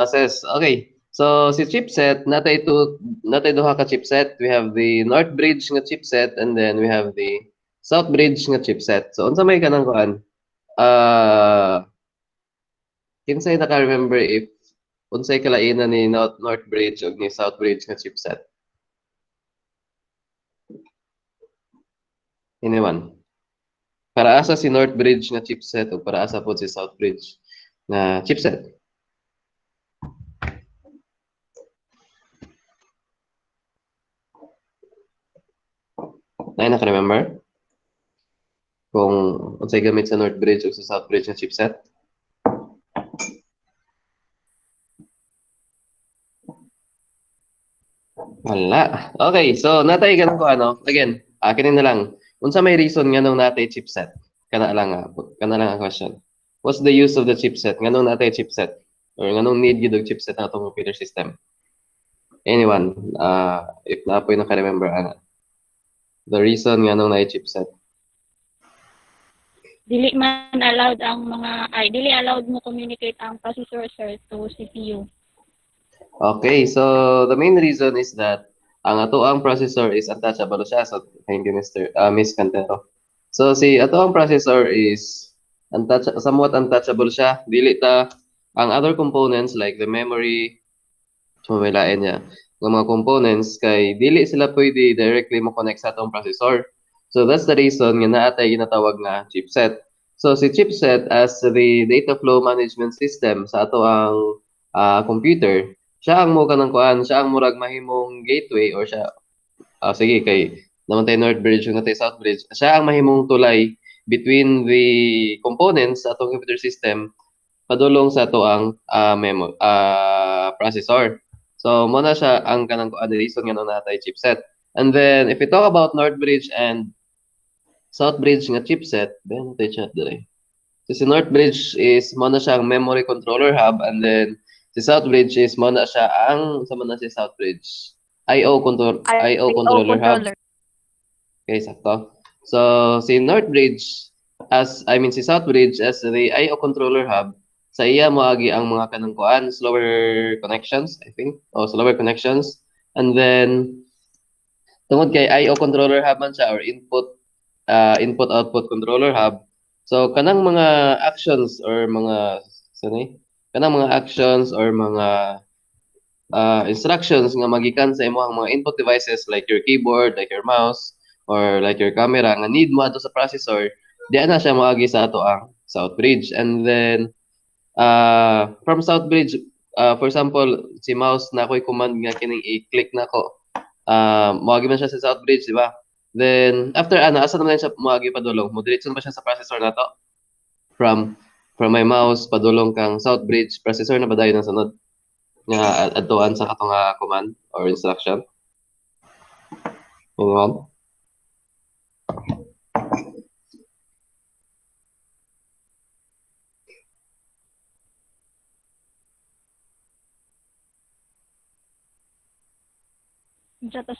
process. Okay. So si chipset natay duha ka chipset. We have the north bridge nga chipset and then we have the south bridge nga chipset. So unsa may kanang kuan? Kinsay naka-remember if unsay kalainan ni north bridge ug ni south bridge nga chipset? Anyone? Para asa si north bridge nga chipset ug para asa pod si south bridge nga chipset? Nay naka-remember? Kung unsay gamit sa north bridge ug sa south bridge nga chipset? Wala. Okay, so natay ganun ko ano. Again, kinin na lang. Unsa may reason nganong natay chipset? Kana lang ang question. What's the use of the chipset? Nganong natay chipset? Or nganong need gyud og chipset ang atong computer system? Anyone, if naapoy naka-remember ana. The reason nganong natay chipset. Dili allowed mo communicate ang processor sir to CPU. Okay, so the main reason is that ang atoang processor is untouchable siya. So, thank you, Miss Cantero. So, si atoang processor is somewhat untouchable siya. Dili ta ang other components like the memory, sumilain niya, ng mga components kay dili sila pwede directly mo-connect sa atong processor. So, that's the reason nga naatay ginatawag nga chipset. So, si chipset as the data flow management system sa ato ang computer, siya ang mo kanang kuan, siya ang murag mahimong gateway or siya sige kay naman tayo north bridge ug natay south bridge. Siya ang mahimong tulay between the components sa atong computer system padulong sa ato ang processor. So mo na siya ang kanang kuan reason nga natay chipset. And then if we talk about north bridge and south bridge nga chipset, then tay chat dire. So si north bridge is mo na siya ang memory controller hub and then si South Bridge is mo na siya ang sama na si South Bridge. IO controller hub. Okay, sakto. So si North Bridge si South Bridge as the IO controller hub, sa iya moagi ang mga kanang kuan, slower connections, I think. Slower connections. And then tungod kay IO controller hub man siya or input output controller hub. So kanang mga actions or mga kanang mga actions or mga instructions nga magikan sa imong mga input devices like your keyboard, like your mouse, or like your camera nga need mo ato sa processor, diyan na siya moagi sa ato ang South Bridge. And then from South Bridge, for example, si mouse na ako'y command nga kining i-click na ko. Moagi man siya sa South Bridge, di ba? Then after asa naman siya moagi padulong? Mo-diretso ba siya sa processor nato? From my mouse padulong kang South Bridge processor na ba dayon ang sunod? Nga adtuan sa katong command or instruction. Anyone?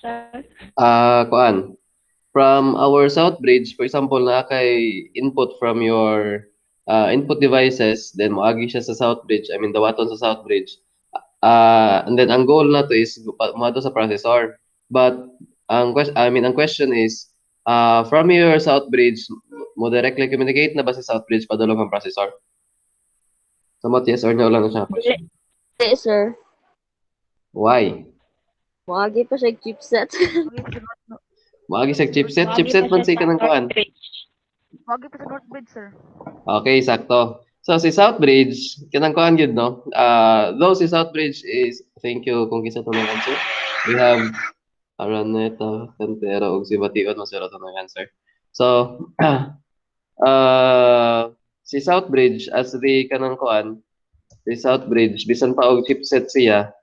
Sir. Kuan. From our South Bridge, for example, na kay input from your input devices, then moagi siya sa South Bridge, dawaton sa South Bridge. And then ang goal na to is moadto sa processor. But ang question is from your South Bridge mo directly communicate na ba sa South Bridge padulong ang processor? Somewhat yes or no lang siya question. Yes, sir. Why? Moagi pa siya chipset. Moagi sa chipset? Chipset man say ka ng kuan. Moagi pa sa North Bridge, sir. Okay, sakto. So si South Bridge, kanang kuan gyud no. Though si South Bridge is thank you kung kisa to ng answer. We have Araneta, Cantero, ug si Bation mo sira to ng answer. So si South Bridge as the kanang kuan, si South Bridge bisan pa og chipset siya,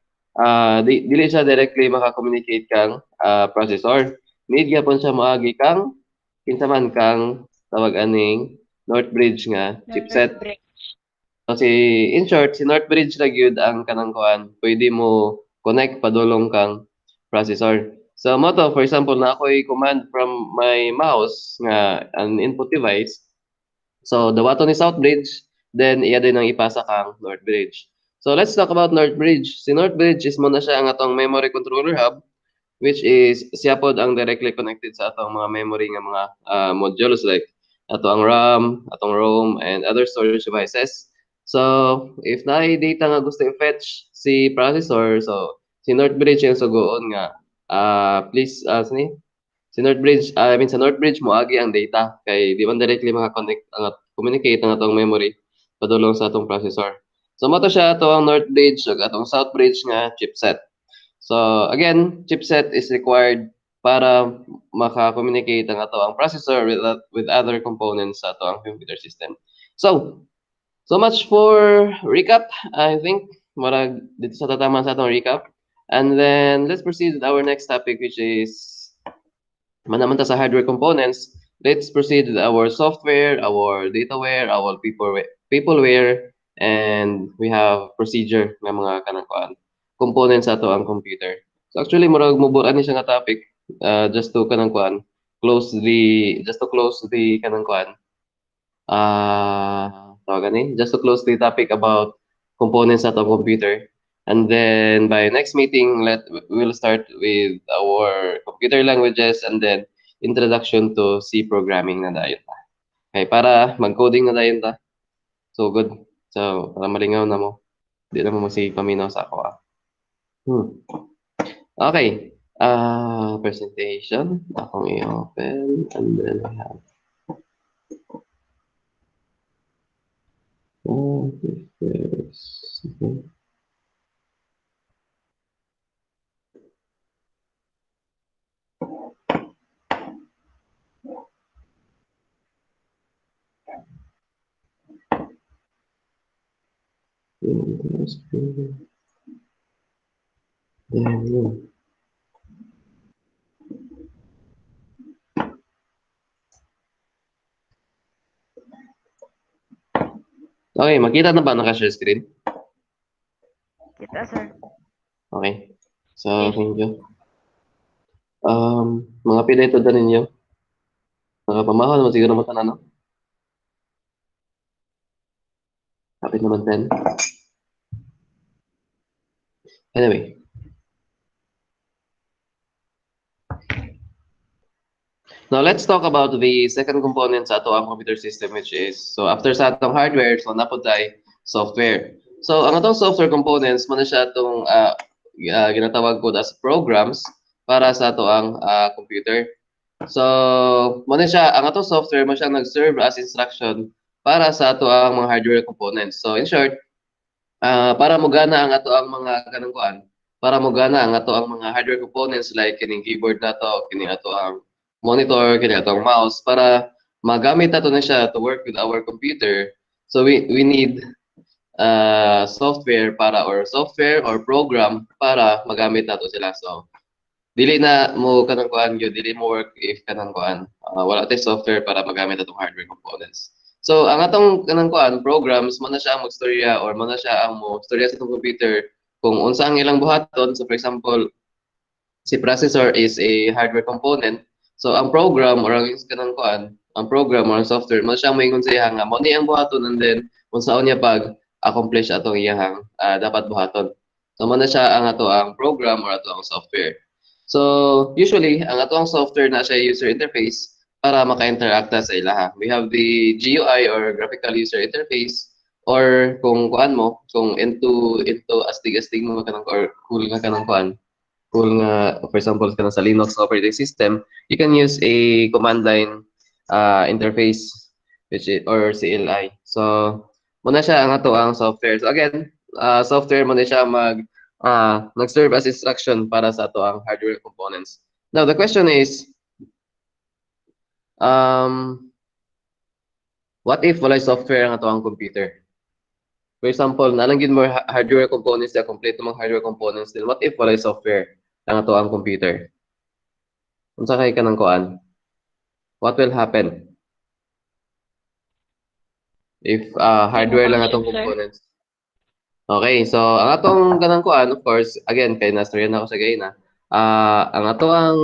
dili siya directly maka-communicate kang processor. Need gyapon siya moagi kang kinsa man kang tawag aning North Bridge nga chipset. So in short, si North Bridge ra gyud ang kanang kuan, pwede mo connect padulong kang processor. So mo to, for example, na ako'y command from my mouse nga an input device. So dawaton ni South Bridge, then iya din ang ipasa kang North Bridge. So let's talk about Northbridge. Si Northbridge is muna siya ang atong memory controller hub, which is siya pod ang directly connected sa atong mga memory nga mga modules like ato ang RAM, atong ROM, and other storage devices. So if naay data nga gusto i-fetch si processor, so si Northbridge yung sugoon nga please si Northbridge, I mean sa Northbridge mo agi ang data kay di man directly maka-connect communicate ang atong memory padulong sa atong processor. So mo to siya ato ang Northbridge ug atong Southbridge nga chipset. So again, chipset is required para maka-communicate ang ato ang processor with other components sa ato ang computer system. So much for recap. I think marag dito sa tatama sa atong recap. And then let's proceed with our next topic, which is manaman ta sa hardware components. Let's proceed with our software, our dataware, our peopleware, and we have procedure nga mga kanang components ato ang computer. So actually murag muburan ni siya nga topic just to kanang close the kanang just to close the topic about components ato ang computer. And then by next meeting, we'll start with our computer languages and then introduction to C programming na dayon ta. Okay, para mag-coding na dayon ta. So good. So para malingaw na mo. Di na mo paminaw sa ako. Okay. Presentation. Akong i-open and then I have Okay, makita na ba naka-share screen? Kita, sir. Okay. So, thank you. Mga pila ito na ninyo? Nakapamahal naman siguro mata na, no? Kapit naman 10. Anyway. Now, let's talk about the second component sa ato ang computer system, which is, so after sa atong hardware, so napod tayo software. So, ang atong software components, muna siya itong ginatawag ko as programs para sa ato ang computer. So, muna siya, ang atong software mo siya nag-serve as instruction para sa ato ang mga hardware components. So, in short, para mogana ang ato ang mga kanangkuan, para mogana ang ato ang mga hardware components like kining keyboard nato, kining ato ang monitor, kining ato ang mouse, para magamit nato na siya to work with our computer. So we need software or program para magamit nato sila. So dili na mo kanang kuan gyud, dili mo work if kanang kuan wala tay software para magamit atong hardware components. So ang atong kanang kuan programs mo na siya ang magstorya or mo na siya ang mo storya sa atong computer kung unsa ang ilang buhaton. So for example, si processor is a hardware component. So ang program or ang kanang kuan, ang program or ang software mo siya moingon sa iya nga mo ni ang buhaton and then unsaon niya pag accomplish atong iyang dapat buhaton. So mo na siya ang ato ang program or ato ang software. So usually ang ato ang software na siya user interface para maka-interact sa ilaha. We have the GUI or graphical user interface, or kung kuan mo, kung into astig-astig mo kanang or cool nga kanang kuan, cool nga, for example, kana sa Linux operating system, you can use a command line interface, which is, or CLI. So, muna siya ang ato ang software. So again, software muna siya nag-serve as instruction para sa ato ang hardware components. Now, the question is, what if walay software ang ato ang computer? For example, nalanggin mo hardware components na complete mga hardware components din. What if walay software ang ato ang computer? Unsa kay kanang kuan? What will happen if hardware lang atong components? Okay, so ang atong kanang kuan, of course, again kay nastorya na ako sa gayna. Ang ato ang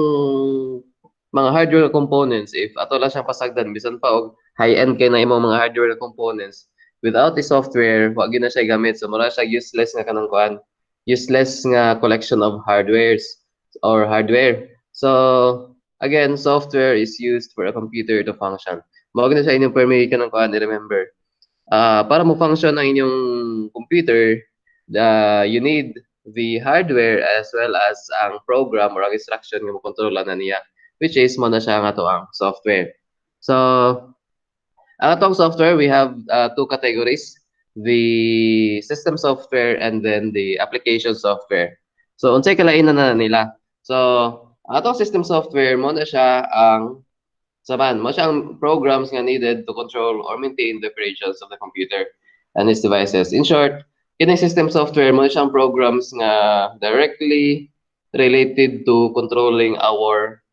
mga hardware components, if ato lang siyang pasagdan bisan pa og high-end kay na imong mga hardware components, without the software, wa gyud na siya gamit. So mura siya useless nga kanang kuan. Useless nga collection of hardwares or hardware. So again, software is used for a computer to function. Mao gyud na siya inyong permi kanang kuan, remember. Para mo function ang inyong computer, you need the hardware as well as ang program or ang instruction nga mo kontrola na niya, which is mo na siya nga to ang software. So ang atong software, we have two categories, the system software and then the application software. So unsay kalainan na nila. So ang atong system software mo na siya ang mo siya ang programs nga needed to control or maintain the operations of the computer and its devices. In short, kining system software mo na siyang programs nga directly related to controlling our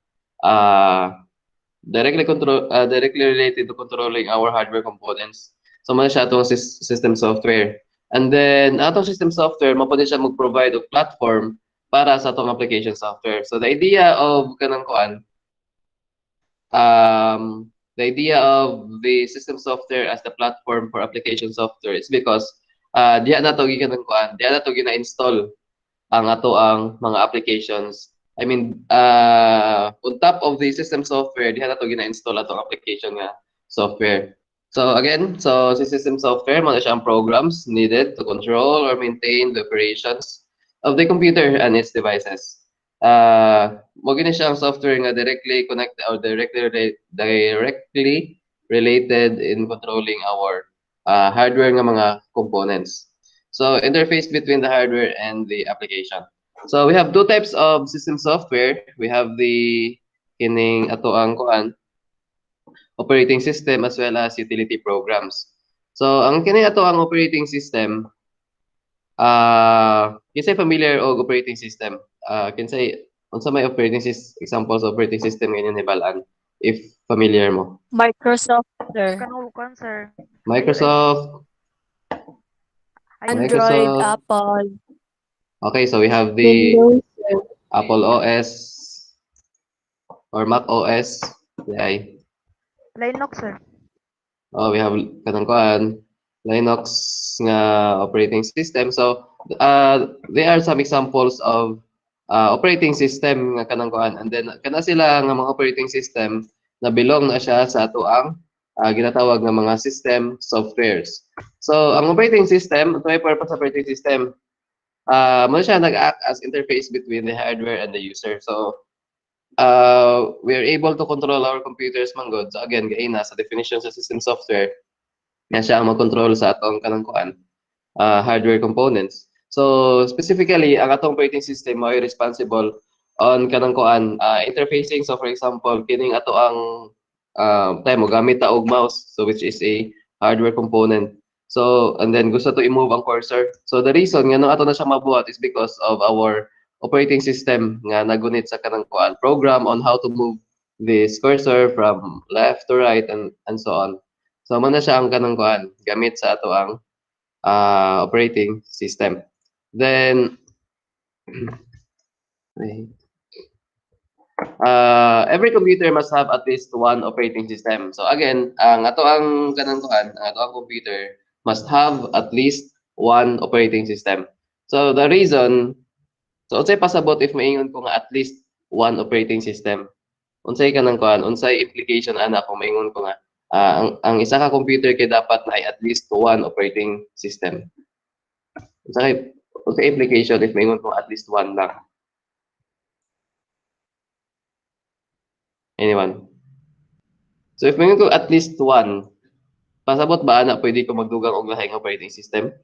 directly related to controlling our hardware components. So mo na siya atong system software. And then atong system software mo pwede siya mag-provide og platform para sa atong application software. So the idea of kanang kuan the idea of the system software as the platform for application software is because diya na to gikan kuan, diya na to gina-install ang ato ang mga applications. I mean, on top of the system software, diha na to gina-install atong application nga software. So again, so si system software mo na siya ang programs needed to control or maintain the operations of the computer and its devices. Mo gini siya ang software nga directly connected or directly related in controlling our hardware nga mga components. So interface between the hardware and the application. So we have two types of system software. We have the kining ato ang kuan operating system as well as utility programs. So ang kining ato ang operating system kinsay familiar og operating system? Kinsay unsa may operating examples of operating system ngayon nibalaan if familiar mo? Microsoft, sir. Kanukan, sir. Microsoft, Android, Microsoft. Apple. Okay, so we have the Windows, sir. Apple OS or Mac OS. Yeah. Linux, sir. Oh, we have kanang kuan Linux nga operating system. So there are some examples of operating system nga kanang kuan, and then kana sila nga mga operating system na belong na siya sa ato ang ginatawag nga mga system softwares. So ang operating system, ito ay purpose of operating system. Mo siya nag-act as interface between the hardware and the user. So we are able to control our computers man good. So again, gaina sa definition sa system software, nga siya ang mag-control sa atong kanang kuan hardware components. So specifically, ang atong operating system ay responsible on kanang kuan interfacing. So for example, kining ato ang tayo mo gamit ta og mouse, so which is a hardware component. So and then gusto to i-move ang cursor. So the reason nga nung ato na siya mabuhat is because of our operating system nga nagunit sa kanang kuan program on how to move this cursor from left to right and so on. So man na siya ang kanang kuan gamit sa ato ang operating system. Then every computer must have at least one operating system. So again, ang ato ang kanang kuan, ang ato ang computer must have at least one operating system. So the reason, so unsay pasabot if maingon ko nga at least one operating system? Unsay kanang kuan, unsay implication ana kung maingon ko nga ang isa ka computer kay dapat na at least one operating system. Unsay implication if maingon ko at least one lang? Anyone? So if maingon ko at least one, pasabot ba ana pwede ko magdugang og lahi nga operating system?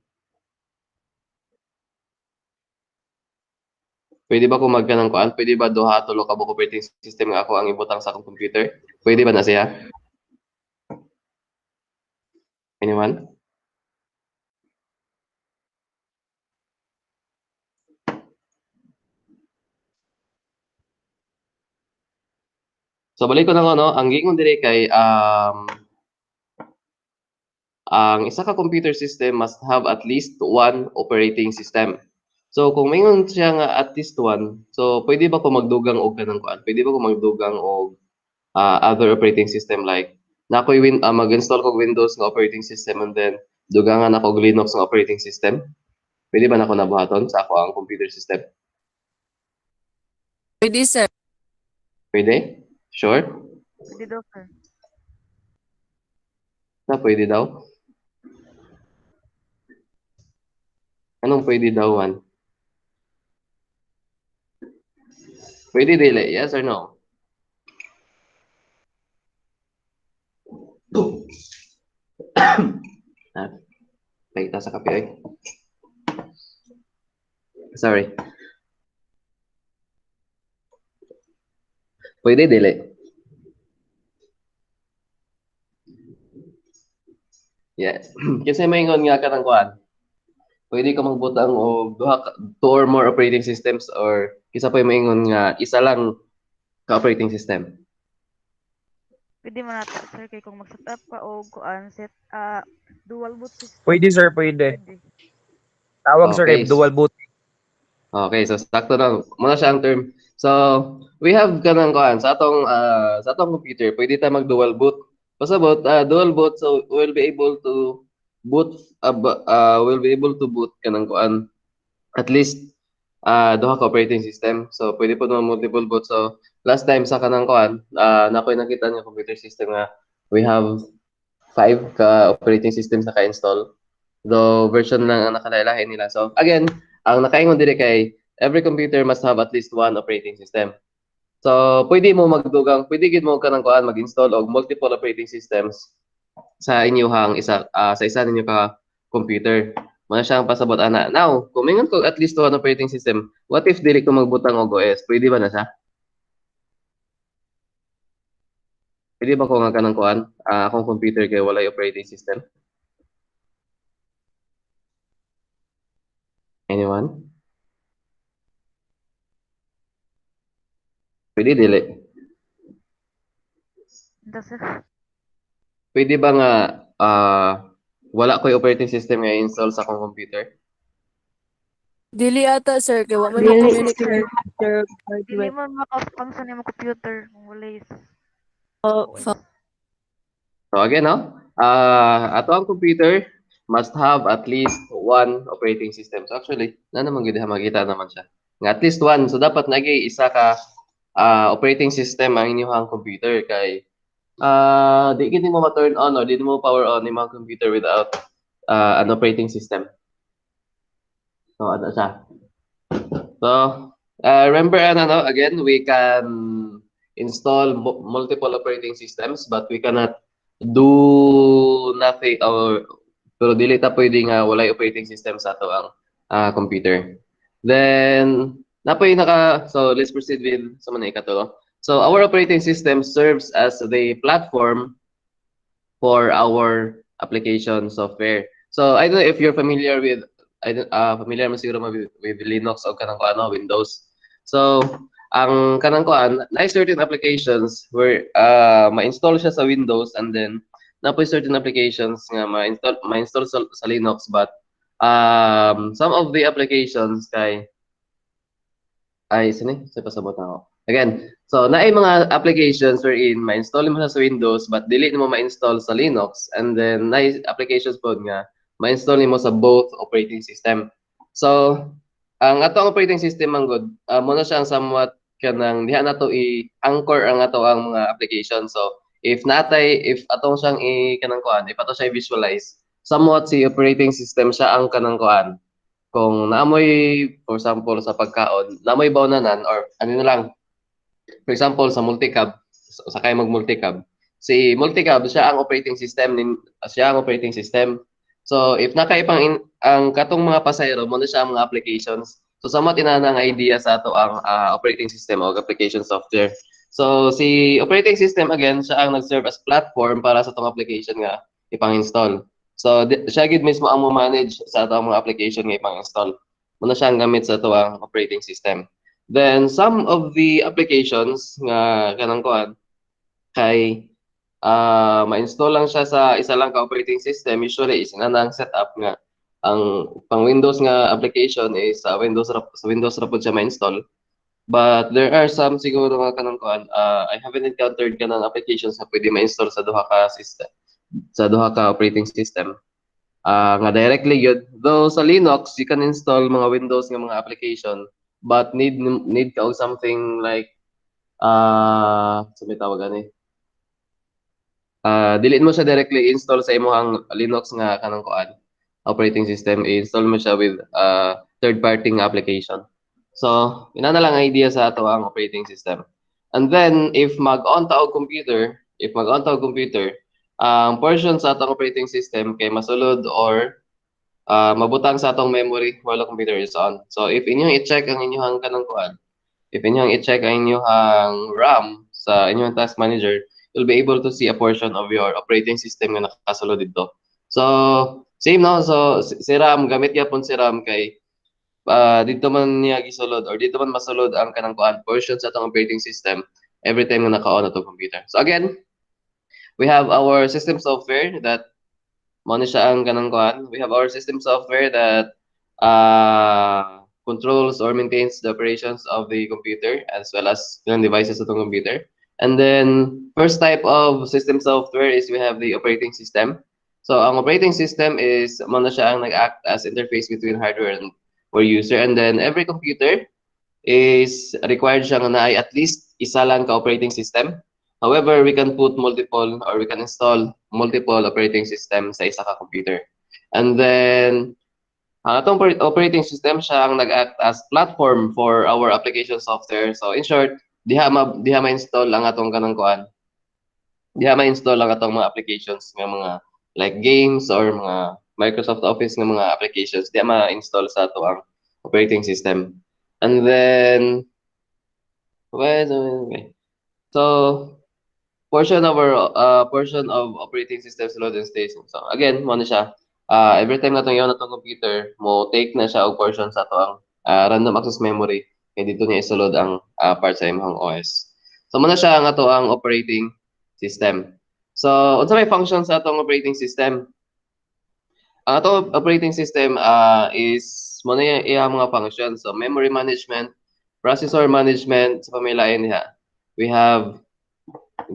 Pwede ba ko magkanang kuan? Pwede ba duha tulo ka buok operating system nga ako ang ibutang sa akong computer? Pwede ba na siya? Anyone? So balik ko na no, ang gingon dire kay ang isa ka computer system must have at least one operating system. So kung maingon siya nga at least one, so pwede ba ko magdugang og kanang kuan? Pwede ba ko magdugang og other operating system like na ako'y mag-install ko Windows nga operating system and then dugangan ako og Linux nga operating system. Pwede ba nako nabuhaton sa ako ang computer system? Pwede, sir. Pwede? Sure? Pwede daw, sir. Na pwede daw? Anong pwede dawan? Pwede dili, yes or no? Paita sa kape, oy. Sorry. Pwede dili. Yes. Kasi maingon nga kanang kuan. Pwede ka magbutang og two or more operating systems or kisa pa maingon nga isa lang ka operating system. Pwede man nata, sir, kay kung mag-set up ka o kuan set dual boot system. Pwede, sir, pwede. Pwede. Tawag, sir, Okay. kay dual boot. Okay, so sakto na muna siya ang term. So, we have kanang kuan sa atong computer, pwede ta mag dual boot. Pasabot dual boot, so we'll be able to boot kanang kuan at least duha ka operating system. So, pwede po naman multiple boot. So, last time sa kanang kuan, nakoy nakita niyo computer system nga we have 5 ka operating systems na ka-install. Though version lang ang nakalain nila. So, again, ang nakaingon dire kay every computer must have at least one operating system. So, pwede mo magdugang, pwede gid mo kanang kuan mag-install og multiple operating systems sa inyong sa isa ninyo ka computer. Muna siya ang pasabot ana. Now, kung mingon ko at least one operating system, what if dili ko magbutang og OS? Pwede ba na siya? Pwede ba ko nga kanang kuan? Akong computer kay walay operating system? Anyone? Pwede dili. Ito, sir. Pwede ba nga wala ko operating system nga install sa akong computer? Dili ata, sir. Kaya wala man Dili, communicate. sir. Dili man maka-function yung computer kung wala is Oh, OS. So again, no? Ato ang computer must have at least one operating system. So actually, na naman gid makita naman siya. Nga at least one. So dapat nagay isa ka operating system ang inyong computer kay di gid mo ma-turn on or di mo power on yung mga computer without an operating system. So ano siya? So remember no, again, we can install multiple operating systems but we cannot do nothing or pero dili ta pwede nga walay operating system sa ato ang computer. Then so let's proceed with sa mga ikatulo. So our operating system serves as the platform for our application software. So I don't know if you're familiar with familiar mo siguro with Linux o kanang ano Windows. So ang kanang kuan na certain applications where ma-install siya sa Windows and then napoy certain applications nga ma-install sa Linux but some of the applications kay sa pasabot ako. Again, so naay mga applications wherein ma-install mo siya sa Windows but dili mo ma-install sa Linux and then naay applications po nga ma-install mo sa both operating system. So, ang atong operating system ang good, muna siya ang somewhat kanang diha nato i-anchor ang ato ang mga application. So, if atong siyang kanang kuan, if ato siya i-visualize, somewhat si operating system siya ang kanang kuan. Kung naamoy, for example, sa pagkaon, naamoy bawnanan or ano na lang, for example, sa multicab, sakay mag-multicab, si multicab, siya ang operating system. So, if nakaipang ang katong mga pasayro, muna siya ang mga applications. So, somewhat inana ang idea sa ato ang operating system o application software. So, si operating system, again, siya ang nag-serve as platform para sa itong application nga ipang-install. So, siya gid mismo ang mo-manage sa ato ang mga application nga ipang-install. Muna siya ang gamit sa ato ang operating system. Then, some of the applications nga kanang kuan kay ma-install lang siya sa isa lang ka operating system. Usually is ang setup nga ang pang Windows nga application is sa Windows ra pud siya ma-install. But there are some siguro nga kanang kuan I haven't encountered kanang applications na pwede ma-install sa duha ka system, sa duha ka operating system. nga directly yun. Though sa Linux, you can install mga Windows nga mga application, but need ka og something like sa may tawag ani. Dili mo siya directly install sa imong Linux nga kanang kuan operating system. I-install mo siya with third party nga application. So, ina na lang ang idea sa ato ang operating system. And then if mag-on ta og computer, ang portion sa atong operating system kay masulod or mabutang sa atong memory while the computer is on. So if inyong i-check ang inyong kanang kuan, if inyong i-check ang inyong RAM sa inyong task manager, you'll be able to see a portion of your operating system nga nakasulod dito. So same no, so si RAM gamit gyapon si RAM kay dito man niya gisulod or dito man masulod ang kanang kuan portion sa atong operating system every time nga naka-on atong computer. So again, we have our system software that mo siya ang kanang kuan. We have our system software that controls or maintains the operations of the computer as well as yung devices of the computer. And then first type of system software is we have the operating system. So ang operating system is mo siya ang nag-act as interface between hardware and or user, and then every computer is required siya na ay at least isa lang ka operating system. However, we can put multiple or we can install multiple operating system sa isa ka computer. And then, ang atong operating system siya ang nag-act as platform for our application software. So in short, diha ma-install ang atong kanang kuan. Diha ma-install ang atong mga applications nga mga like games or mga Microsoft Office nga mga applications. Diha ma-install sa ato ang operating system. And then, so portion of operating system load and station. So again, mo na siya. Every time natong yon natong computer, mo take na siya og portion sa ato ang random access memory kay dito niya isulod ang part sa imong OS. So mo na siya ang ato ang operating system. So unsa may function sa atong operating system? Ang atong operating system is mo na iya mga functions. So memory management, processor management, sa pamilayan niya. We have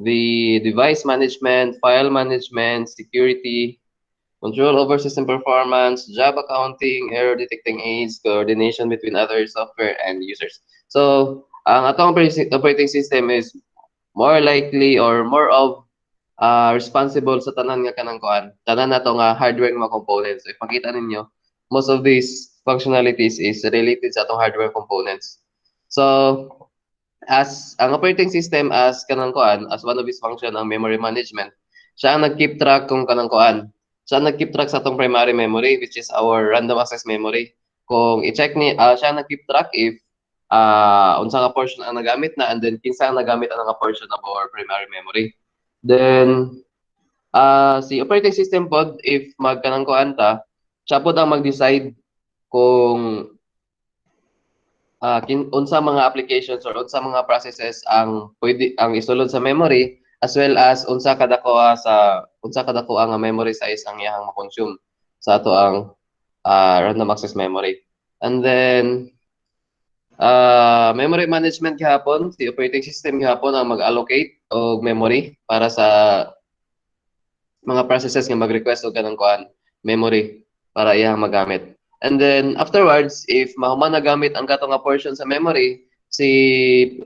the device management, file management, security, control over system performance, job accounting, error detecting aids, coordination between other software and users. So, ang atong operating system is more likely or more of responsible sa tanan nga kanang kuan. Tanan nato nga hardware nga components. If makita ninyo, most of these functionalities is related sa atong hardware components. So, as ang operating system as kanang kuan, as one of its function ang memory management, siya ang nag-keep track kung kanang kuan. Siya ang nag-keep track sa atong primary memory which is our random access memory. Kung i-check ni siya ang nag-keep track if unsa nga portion ang nagamit na and then kinsa ang nagamit ang nga portion of our primary memory. Then si operating system pod if magkanang kuan ta, siya pod ang mag-decide kung unsa mga applications or unsa mga processes ang pwede ang isulod sa memory as well as unsa kadako nga memory size ang iyang ma-consume sa ato ang random access memory. And then memory management gihapon, si operating system gihapon ang mag-allocate og memory para sa mga processes nga mag-request og kanang kuan memory para iyang magamit. And then afterwards, if mahuman nagamit ang kato nga portion sa memory, si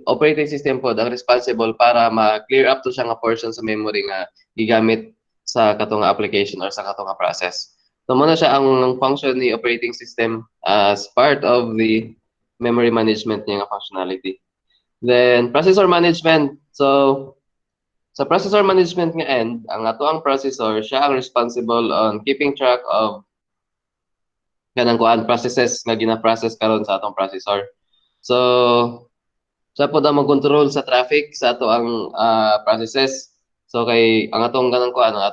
operating system pod ang responsible para ma-clear up to siya nga portion sa memory nga gigamit sa kato nga application or sa kato nga process. So muna siya ang function ni operating system as part of the memory management niya nga functionality. Then processor management. So sa processor management nga end, ang ato ang processor siya ang responsible on keeping track of kanang kuan processes nga gina-process karon sa atong processor. So siya po ang mag-control sa traffic sa ato ang processes. So kay ang atong kanang kuan ang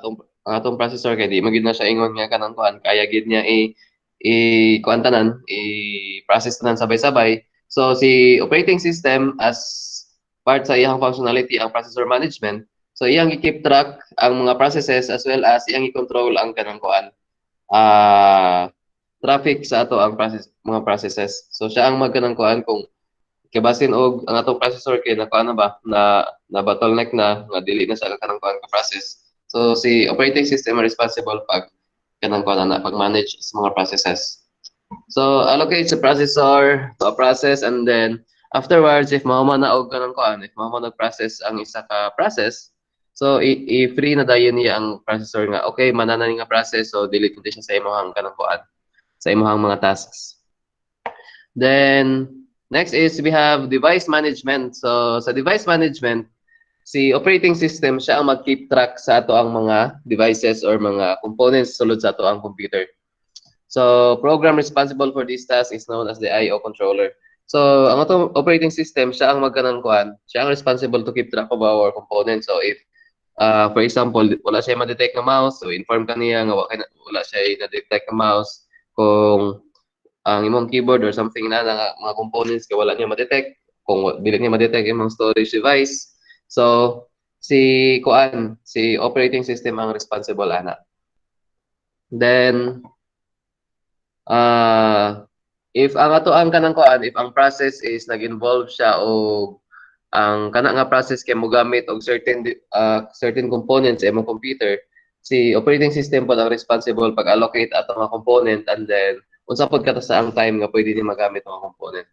atong processor kay di magid na siya ingon nga kanang kuan kaya gid niya kuan tanan, i-process tanan sabay-sabay. So si operating system as part sa iyang functionality ang processor management. So iyang i-keep track ang mga processes as well as iyang i-control ang kanang kuan traffic sa ato ang mga processes. So siya ang magkanang kuan kung kabasin og ang atong processor kay nakuan na ba na bottleneck na nga dili na siya kanang kuan ka process. So si operating system ang responsible pag kanang kuan ana pag-manage sa mga processes. So allocate sa processor to a process, and then afterwards if mao man na og kanang kuan, if mao man nag-process ang isa ka process, so i-free na dayon niya ang processor nga okay manana ni nga process, so delete na siya sa imong kanang kuan, sa imong mga tasks. Then next is we have device management. So sa device management, si operating system siya ang mag-keep track sa ato ang mga devices or mga components sulod sa ato ang computer. So program responsible for this task is known as the I/O controller. So ang ato operating system siya ang magkanang kuan, siya ang responsible to keep track of our components. So if for example, wala siya ma-detect na mouse, so inform ka niya nga wala siya na-detect na mouse. Kung ang imong keyboard or something na mga components kay wala niya ma-detect, kung dili niya ma-detect imong storage device, so si operating system ang responsible ana. Then if ang ato ang kanang kuan, if ang process is nag-involve siya o ang kana nga process kay mogamit og certain components sa imong computer, si operating system po ang responsible pag-allocate ato nga component, and then unsa pod kata sa ang time nga pwede ni magamit ang component.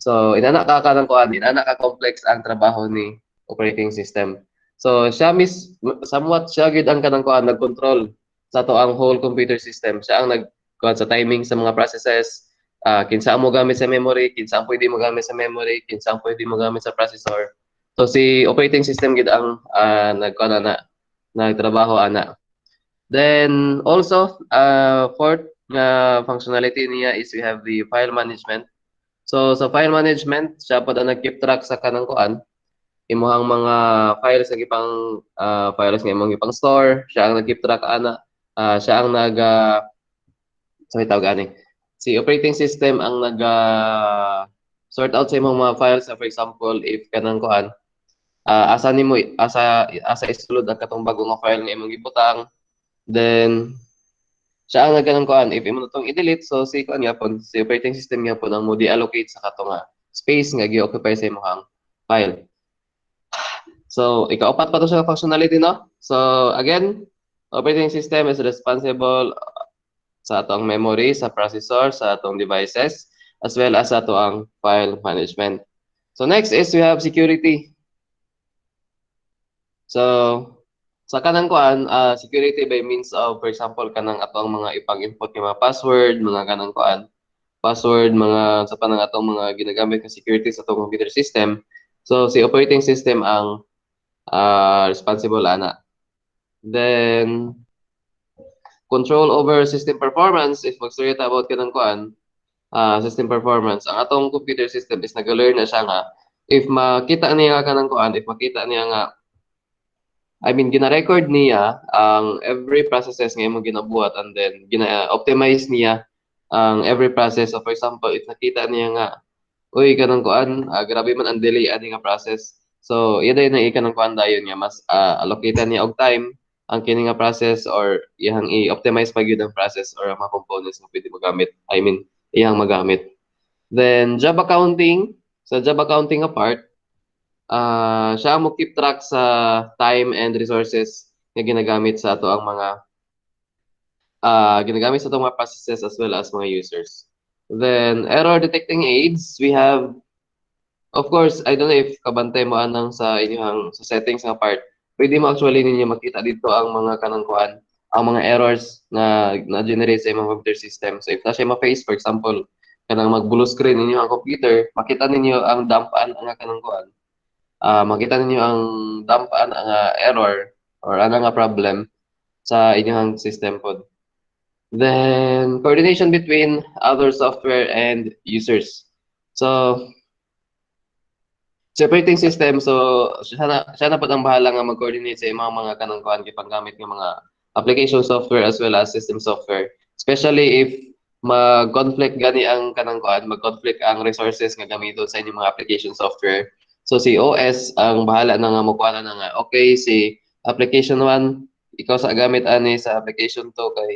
So inana ka kanang kuan, inana ka complex ang trabaho ni operating system. So siya somewhat siya gid ang kanang kuan nag-control sa ato ang whole computer system. Siya ang nag-kuan sa timing sa mga processes, kinsa ang mo gamit sa memory, kinsa ang pwede mo gamit sa memory, kinsa ang pwede mo gamit sa processor. So si operating system gid ang nagkuan ana, nagtrabaho ana. Then also fourth functionality niya is we have the file management. So sa file management, siya pa ang nag-keep track sa kanang kuan, imuhang mga files nga gipang files nga imong gipang store, siya ang nag-keep track ana. Siya ang sorry tawag ani. Si operating system ang sort out sa imong mga files. For example, if kanang kuan, asa isulod ang katong bago nga file nga imong gibutang, then siya ang nagkanang kuan, if imo na tong i-delete, so si kuan gyapon, si operating system gyapon ang mo de-allocate sa katong space nga gi-occupy sa imong file. So ikaapat pa to sa functionality, no? So again, operating system is responsible sa atong memory, sa processor, sa atong devices, as well as sa atong file management. So next is we have security. So sa kanang kuan, security by means of, for example, kanang atong mga ipag-input nga mga password, mga kanang kuan, password, mga sa panang atong mga ginagamit nga security sa atong computer system. So si operating system ang responsible ana. Then control over system performance, if magstorya ta about kanang kuan, system performance, ang atong computer system is nag-learn na siya nga if makita niya kanang kuan, if makita niya nga gina-record niya ang every processes nga imong ginabuhat, and then gina-optimize niya ang every process. So for example, if nakita niya nga, uy, kanang kuan, grabe man ang delay ani nga process. So iya dayon ang ikanang kuan dayon nga mas allocate niya og time ang kini nga process, or iyang i-optimize pa gyud ang process or ang mga components nga pwede magamit. Iyang magamit. Then job accounting, sa job accounting nga part, siya mo keep track sa time and resources na ginagamit sa ato ang mga ginagamit sa ato mga processes as well as mga users. Then error detecting aids, we have, of course, I don't know if kabantay mo anang sa inyong sa settings nga part, pwede mo actually ninyo makita dito ang mga kanang kuan, ang mga errors na na-generate sa imong computer system. So if na siya ma-face, for example, kanang mag-blue screen ninyo ang computer, makita ninyo ang dampan ang kanang kuan, makita ninyo ang dampan ang error or ano nga problem sa inyong system pod. Then coordination between other software and users. So operating system, so siya na pod ang bahala nga mag-coordinate sa imong mga kanang kuan gipanggamit ng mga application software as well as system software. Especially if mag-conflict gani ang kanang kuan, mag-conflict ang resources nga gamiton sa inyong mga application software. So si OS ang bahala na nga mokuha na nga, okay, si application 1, ikaw sa gamit ani sa application 2 kay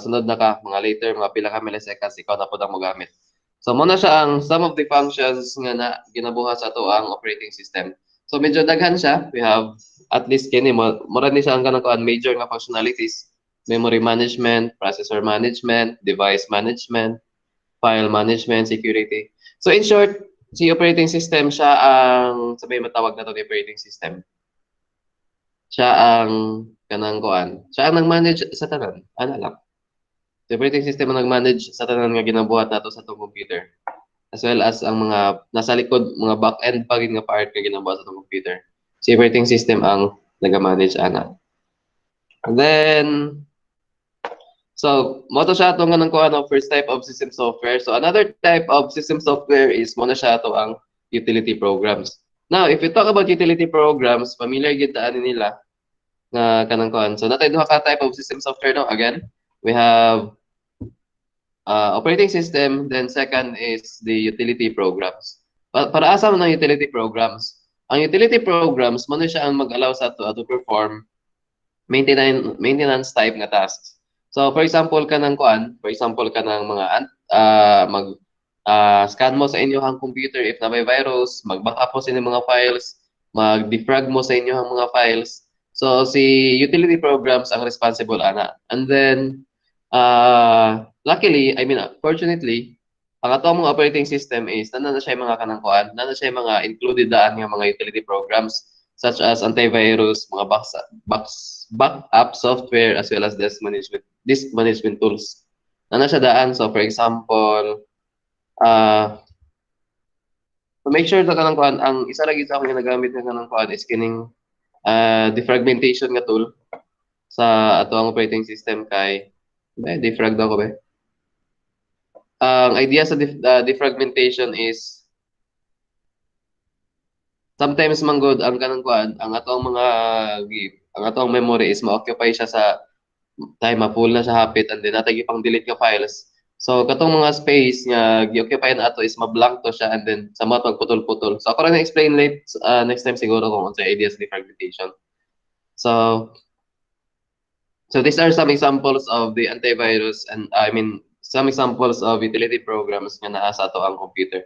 sunod na ka, mga later, mga pila ka milliseconds, ikaw na po ang mogamit. So muna siya ang some of the functions nga na ginabuhat sa ato ang operating system. So medyo daghan siya. We have at least kini mura ni siya ang kanang kuan major nga functionalities. Memory management, processor management, device management, file management, security. So in short, si operating system siya ang sabi matawag na to ni operating system. Siya ang kanang kuan. Siya ang nag-manage sa tanan. Ano lang. The operating system ang nag-manage sa tanan nga ginabuhat nato sa tong computer. As well as ang mga nasa likod, mga back-end pa nga part nga ginabuhat sa tong computer. Si operating system ang nag-manage ana. And then so, mo to siya itong ganang kuha ng first type of system software. So, another type of system software is mo na siya ito ang utility programs. Now, if you talk about utility programs, familiar gid ta ani nila nga kanang kuan. So, natay duha ka type of system software no. Again, we have operating system, then second is the utility programs. Para asa man ang utility programs? Ang utility programs mo na siya ang mag-allow sa to perform maintenance type nga tasks. So for example kanang kuan, for example kanang mga mag scan mo sa inyong computer if na may virus, mag-backup mo sa inyong mga files, mag-defrag mo sa inyong mga files. So si utility programs ang responsible ana. And then luckily, I mean fortunately, ang atong mga operating system is na siya mga kanang kuan, na siya mga included daan nga mga utility programs such as antivirus, mga backup software as well as disk management tools. Na siya daan. So for example, to make sure na kanang kuan, ang isa lagi sa akong ginagamit nga kanang kuan is kining defragmentation nga tool sa ato ang operating system kay defrag daw ko ba? Ang idea sa defragmentation is sometimes manggod ang kanang kuan, ang atong memory is ma-occupy siya sa time full na siya hapit and then natay pang delete nga files. So katong mga space nga gi-occupy na ato is ma-blank to siya and then sa mga pagputol-putol. So ako ra na explain next time siguro kung unsa idea sa defragmentation. So these are some examples of the antivirus and some examples of utility programs nga naa sa ato ang computer.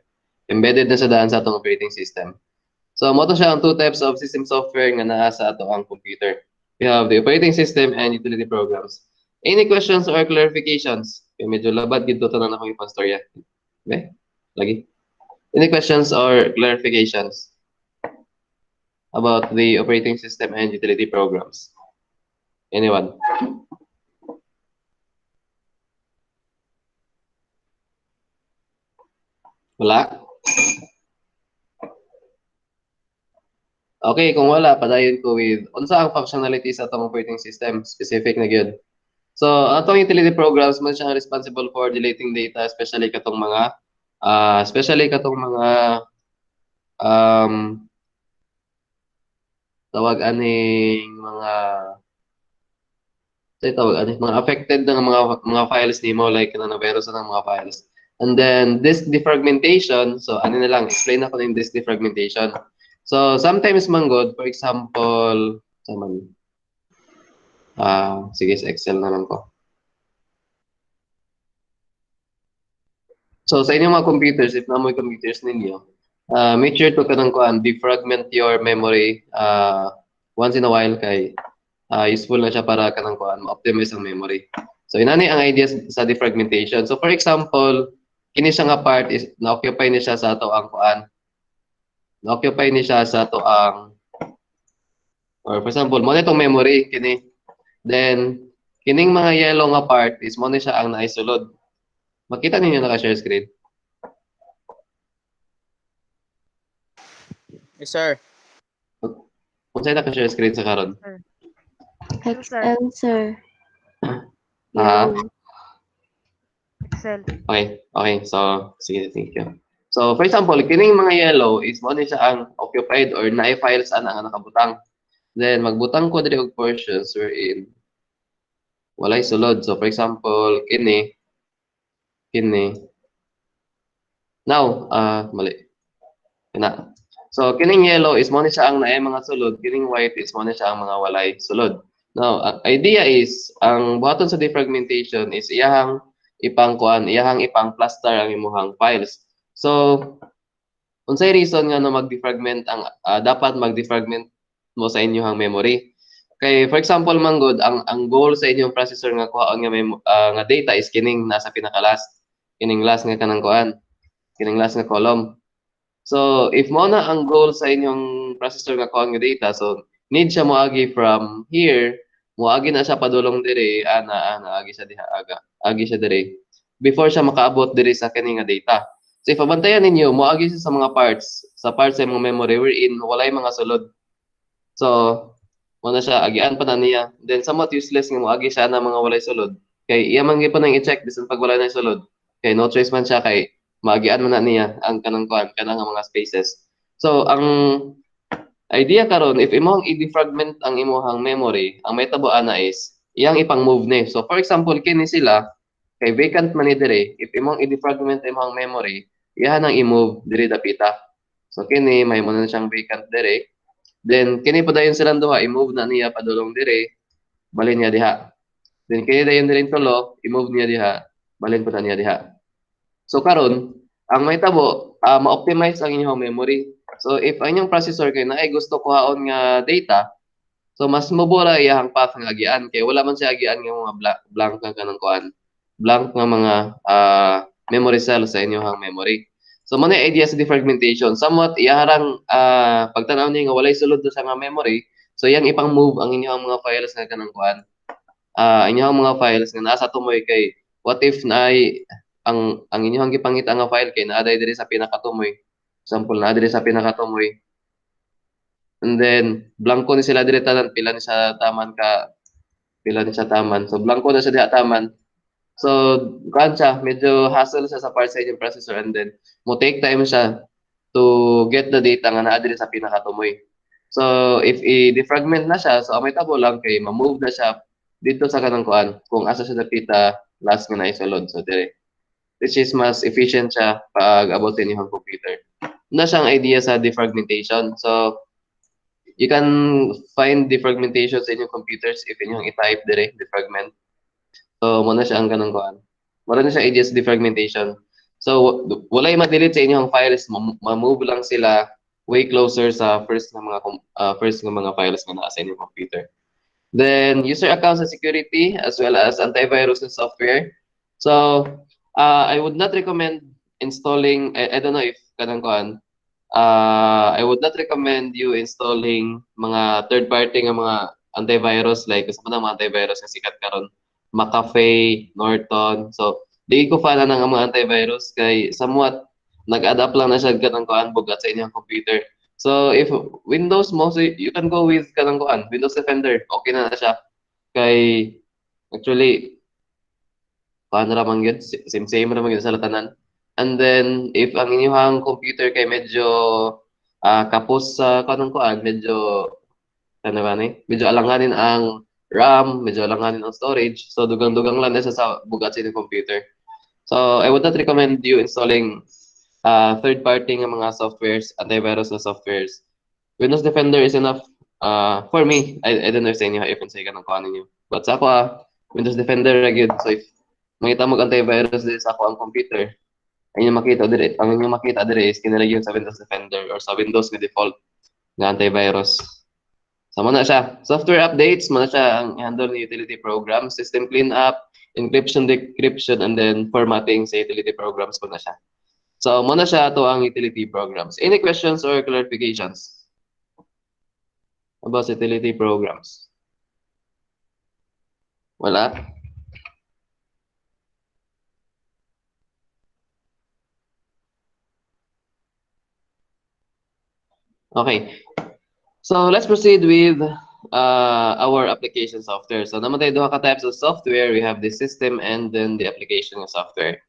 Embedded na sa daan sa atong operating system. So mo to siya ang two types of system software nga naa sa ato ang computer. We have the operating system and utility programs. Any questions or clarifications? Okay, medyo labad gid to tanan akong ipastorya. Okay? Lagi. Any questions or clarifications about the operating system and utility programs? Anyone? Wala? Okay, kung wala, padayon ko with unsa ang functionalities sa atong operating system, specific na gyud. So, atong utility programs man siya responsible for deleting data, especially katong mga tawag aning mga affected ng mga files nimo like na virus ng mga files. And then disk defragmentation, so ano na lang explain ako ng disk defragmentation. So sometimes manggod, for example, sige sa Excel na lang ko. So sa inyong mga computers, if na mo computers ninyo, make sure to kanang kuan defragment your memory once in a while kay useful na siya para kanang kuan ma-optimize ang memory. So inani ang ideas sa defragmentation. So for example, kini siya nga part is na-occupy ni siya sa ato ang kuan. Na-occupy ni siya sa ato ang or for example, mo na itong memory kini. Then kining mga yellow nga part is mo na siya ang naisulod. Makita ninyo naka-share screen. Yes, sir. Kung sa'yo naka-share screen sa karon. Excel, sir. Excel. Okay. So, sige, thank you. So, for example, kining mga yellow is mo ni siya ang occupied or na-files ana nga nakabutang. Then, magbutang ko diri og portions wherein walay sulod. So, for example, kini. Now, mali. Kina. So, kining yellow is mo ni siya ang naay mga sulod. Kining white is mo ni siya ang mga walay sulod. Now, ang idea is, ang buhaton sa defragmentation is iyahang ipang plaster ang imuhang files. So, unsay reason nga no mag-defragment ang dapat mag-defragment mo sa inyong memory. Kay for example manggod ang goal sa inyong processor nga kuhaon nga data is kining nasa pinaka last, kining last nga kanang kuan, kining last nga column. So if mo na ang goal sa inyong processor nga kuhaon nga data, so need siya moagi from here, moagi na siya padulong dire agi siya diha agi siya dire before siya makaabot dire sa kini nga data. So if abantayan ninyo moagi siya sa mga parts sa imong memory wherein walay mga sulod. So mo na siya agian pa na niya. Then somewhat useless nga moagi siya na mga walay sulod. Kay iya man gyud pa nang i-check bisan pag wala na sulod. Kay no choice man siya kay maagian man na niya ang kanang kuan kanang mga spaces. So ang idea karon if imong i-defragment ang imong memory, ang mahitabo ana is iyang ipang move ni. So for example kini sila kay vacant man ni dire, if imong i-defragment imong memory, iyahan ang i-move dire dapita. So kini may mo na siyang vacant dire. Then kini padayon silang duha i-move na niya padulong dire, balhin niya diha. Then kini dayon dire tulo, i-move niya diha, balhin po na niya diha. So karon, ang mahitabo ma-optimize ang inyong memory. So if ang inyong processor kay naay gusto kuhaon nga data, so mas mabura iyang path nga agian kay wala man siya agian nga mga blank nga kanang kuan, blank nga mga memory cells sa inyong memory. So man idea sa defragmentation, somewhat iharang pagtanaw niyo nga walay sulod sa nga memory, so yang ipang move ang inyong mga files nga kanang kuan, inyong mga files nga nasa tumoy kay what if naay ang inyong gipangita nga file kay naa diri sa pinakatumoy. Example naa diri sa pinakatumoy. And then blanko ni sila diri tanan pila ni sa taman ka pila ni sa taman. So blanko na siya diha taman. So kuan siya medyo hassle siya sa part sa inyong processor and then mo take time siya to get the data nga naa diri sa pinakatumoy. So if i-defragment na siya, so amay tabo lang kay ma-move na siya dito sa kanang kuan kung asa siya dapita last nga naisulod. So dire which is mas efficient siya pag abot sa inyong computer. Na siyang idea sa defragmentation. So you can find defragmentation sa inyong computers if inyong i-type dire defragment. So mo na siya ang kanang kuan. Wala na siya idea sa defragmentation. So walay ma-delete sa inyong files, ma-move lang sila way closer sa first nga mga files nga naa sa inyong computer. Then user accounts and security as well as antivirus and software. So I would not recommend installing I don't know if kanang kuan I would not recommend you installing mga third party nga mga antivirus like sa mga antivirus nga sikat karon McAfee, Norton. So di ko fan na ng mga antivirus kay somewhat nag-adapt lang na siya kanang kuan bugat sa inyong computer. So if Windows mo, so you can go with kanang kuan Windows Defender. Okay na siya. Kay actually paano ra man gyud same ra man gyud sa latanan. And then if ang inyong computer kay medyo kapos sa kanang kuan, medyo ano ba ni? Medyo alanganin ang RAM, medyo alanganin ang storage. So dugang-dugang lang na siya sa bugat sa inyong computer. So I would not recommend you installing third party nga mga softwares, antivirus na softwares. Windows Defender is enough for me. I don't know sa inyo if say kanang kuan ninyo. But sa ako Windows Defender ra gyud. So if makita mo antivirus din sa ako ang computer, ang inyong makita dire is kinalagyan sa Windows Defender or sa Windows nga default nga antivirus. So mo na siya. Software updates, mo na siya ang handle ni utility programs, system cleanup, encryption, decryption, and then formatting sa utility programs mo na siya. So mo na siya to ang utility programs. Any questions or clarifications about utility programs? Wala? Okay. So let's proceed with our application software. So naman tayo duha ka types of software. We have the system and then the application software.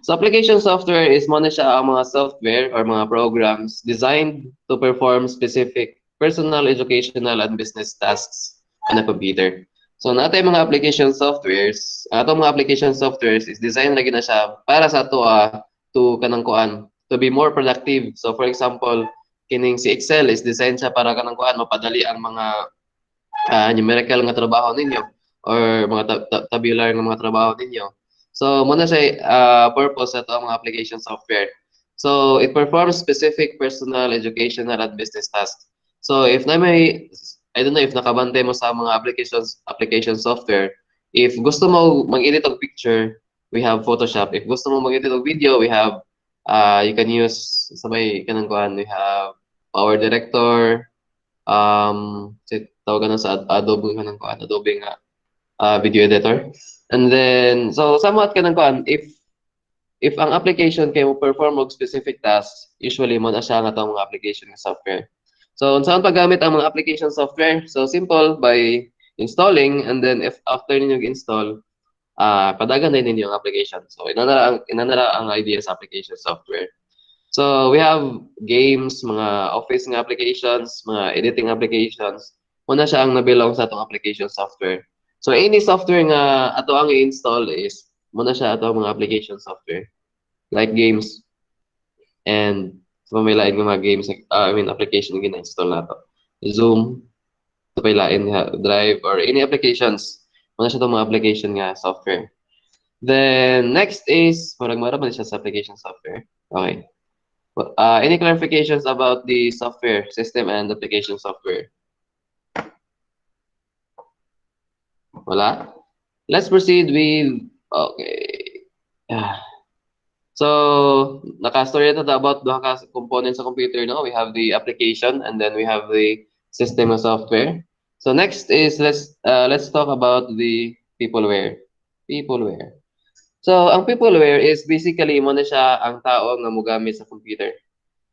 So application software is mo na siya ang mga software or mga programs designed to perform specific personal, educational, and business tasks on a computer. So natay mga application softwares, atong mga application softwares is designed lagi na siya para sa ato to kanang kuan to be more productive. So for example, kining si Excel is designed siya para kanang kuan mapadali ang mga numerical nga trabaho ninyo or mga tabular nga mga trabaho ninyo. So mo na siya purpose sa mga application software. So it performs specific personal, educational, and business tasks. So if na may, I don't know if nakabante mo sa mga application software, if gusto mo mag-edit ng picture, we have Photoshop. If gusto mo mag-edit ng video, we have, you can use, sabay kanang kuhan, we have Power Director, tawagan na sa Adobe kanang kuhan, Adobe nga video editor. And then, so somewhat kanang kuhan, if ang application kay mo perform og specific tasks, usually mo na siya nga tawag mga application nga software. So, saan paggamit ang mga application software? So, simple by installing, and then if after ninyo install, padagan na ninyo ang application. So, inanara ang idea sa application software. So, we have games, mga office nga applications, mga editing applications. Muna siya ang nabilong sa atong application software. So, any software nga ato ang i-install is muna siya ato mga application software. Like games. And so, may lain nga mga games, application na gina-install na to. Zoom, so may lain nga, Drive, or any applications. Muna siya itong mga application nga software. Then, next is, marag-mara ba siya sa application software? Okay. Any clarifications about the software system and application software? Wala? Let's proceed with, okay. So, naka-story na about duha ka components sa computer, no? We have the application, and then we have the system of software. So next is let's talk about the peopleware. Peopleware. So ang peopleware is basically mo na siya ang tao nga mogamit sa computer.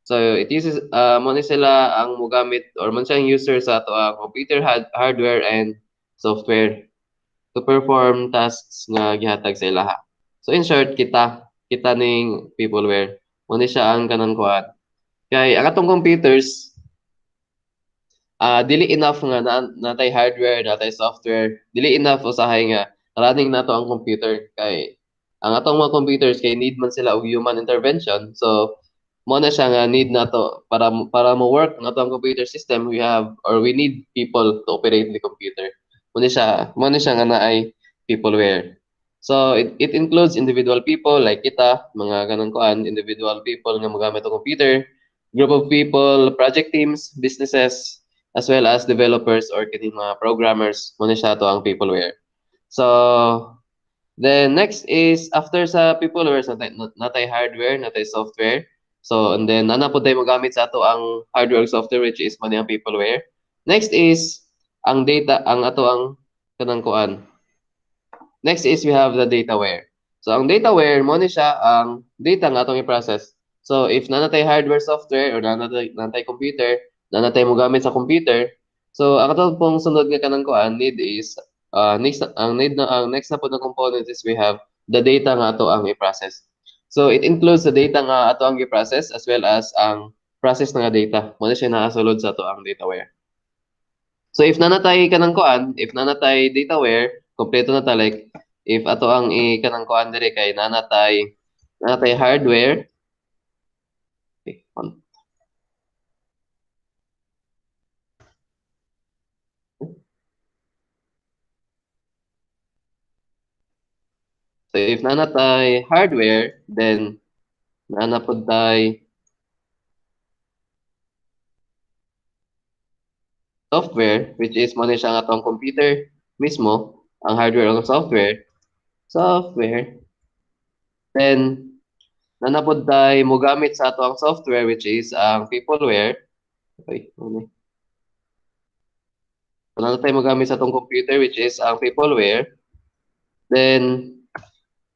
So it uses mo na sila ang mogamit or man siyang user sa ato ang computer hardware and software to perform tasks nga gihatag sa ilaha. So in short, kita ning peopleware. Mo ni siya ang kanang kuan. Kay ang atong computers dili enough nga natay hardware, natay software, dili enough usahay nga running nato ang computer kay ang atong mga computers kay need man sila og human intervention. So mo na siya nga need nato para mo work nato ang computer system, we need people to operate the computer. Mo na siya nga naay peopleware. So it includes individual people like kita, mga ganang kuan, individual people nga mogamit ang computer, group of people, project teams, businesses, as well as developers or kining mga programmers. Mo na siya to ang peopleware. So then next is after sa peopleware, so natay hardware, natay software. So and then nana po tayo magamit sa ato ang hardware software which is man ang peopleware. Next is ang data, ang ato ang kanang kuan. Next is we have the Dataware. So ang Dataware mo ni siya ang data nga atong i-process. So if nanatay hardware software or nanatay computer, nanatay mo gamit sa computer, so ang ato pong sunod nga kanang kuan need is next na po na component is we have the data nga ato ang i-process. So it includes the data nga ato ang i-process as well as ang process nga data. Mo ni siya nakasulod sa ato ang Dataware. So if nanatay kanang kuan, if nanatay Dataware, kompleto na ta like if ato ang kanang kuan dire kay nanatay hardware. Okay. So if nanatay hardware, then nanapod tay software which is mo ni siya nga atong computer mismo, ang hardware ang software. Then nanapod tay mo gamit sa ato ang software which is ang peopleware. Okay, ano? So nanatay mo gamit sa atong computer which is ang peopleware. Then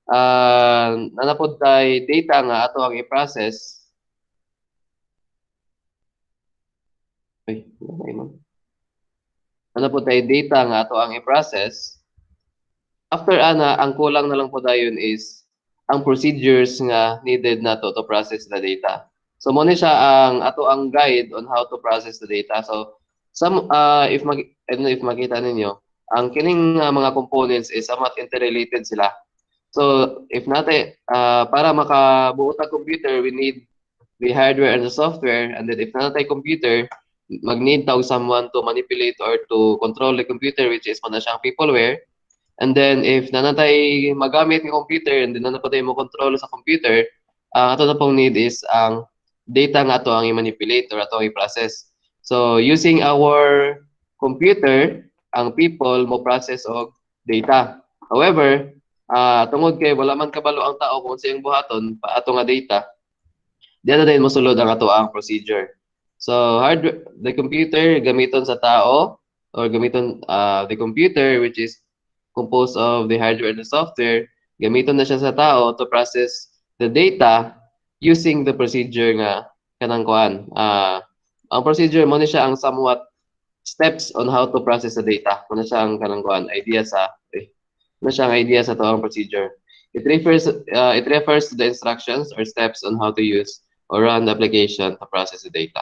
nanapod tay data nga ato ang i-process. Okay, nanapod tay data nga ato ang i-process. After ana, ang kulang na lang po dayon is ang procedures nga needed nato to process the data. So mo ni siya ang ato ang guide on how to process the data. So if makita ninyo, ang kining mga components is somewhat interrelated sila. So if natin para makabuo ta computer, we need the hardware and the software, and then if natin computer, mag-need tawag someone to manipulate or to control the computer which is man siyang peopleware. And then if nanatay magamit ng computer and then nanatay mo control sa computer, ato na pong need is ang data nga ato ang i-manipulate or ato ang i-process. So, using our computer, ang people mo process og data. However, tungod kay wala man kabalo ang tao kung siyang buhaton pa ato nga data, diyan na din mosulod ang ato ang procedure. So, the computer gamiton sa tao or gamiton the computer which is composed of the hardware and the software, gamiton na siya sa tao to process the data using the procedure nga kanang kuan. Ang procedure mo ni siya ang somewhat steps on how to process the data. Muna siya ang kanang kuan idea sa muna siya ang idea sa toang procedure. It refers to the instructions or steps on how to use or run the application to process the data.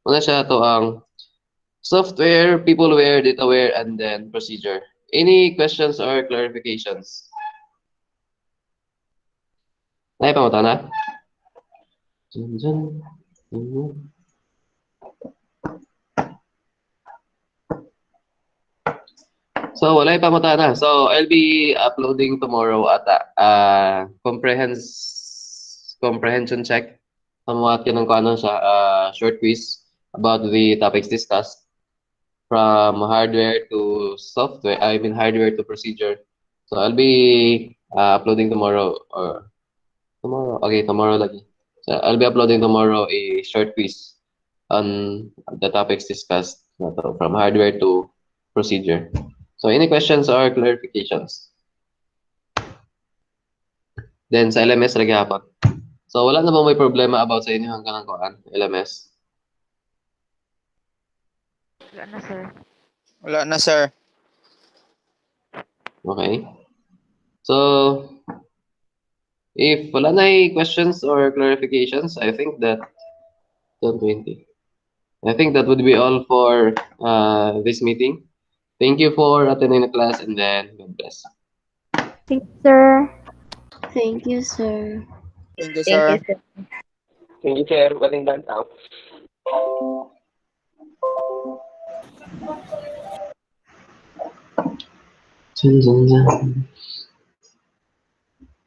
Muna siya to ang software, peopleware, dataware, and then procedure. Any questions or clarifications? Ay, pangutan na? So, wala pa na. So, I'll be uploading tomorrow at comprehension check. Somewhat kinang ano siya, short quiz about the topics discussed from hardware to software, I mean hardware to procedure. So, I'll be uploading tomorrow or tomorrow. Okay, tomorrow lagi. So, I'll be uploading tomorrow a short quiz on the topics discussed from hardware to procedure. So, any questions or clarifications? Then, sa LMS, lagi hapon. So, wala na bang may problema about sa inyo hanggang ang kuan, LMS? Wala na, sir. Wala na, sir. Okay. So, if wala na questions or clarifications, I think that 10:20. I think that would be all for this meeting. Thank you for attending the class and then God bless. Thank you, sir. Thank you, sir. Thank you, sir. Thank you, sir. Walang dantaw.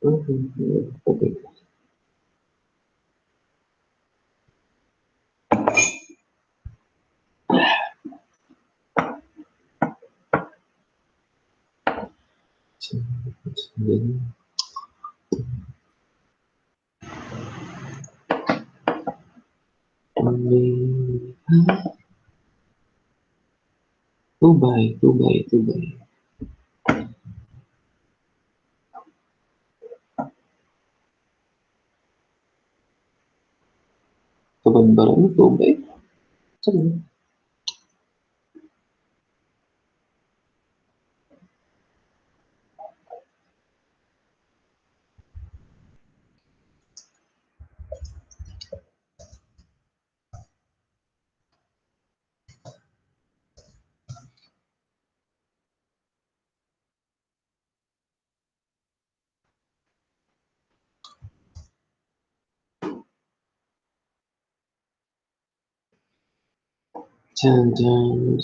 Okay. Tubay. Kabadbaran, tubay. Saan? Dyan.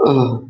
Oh.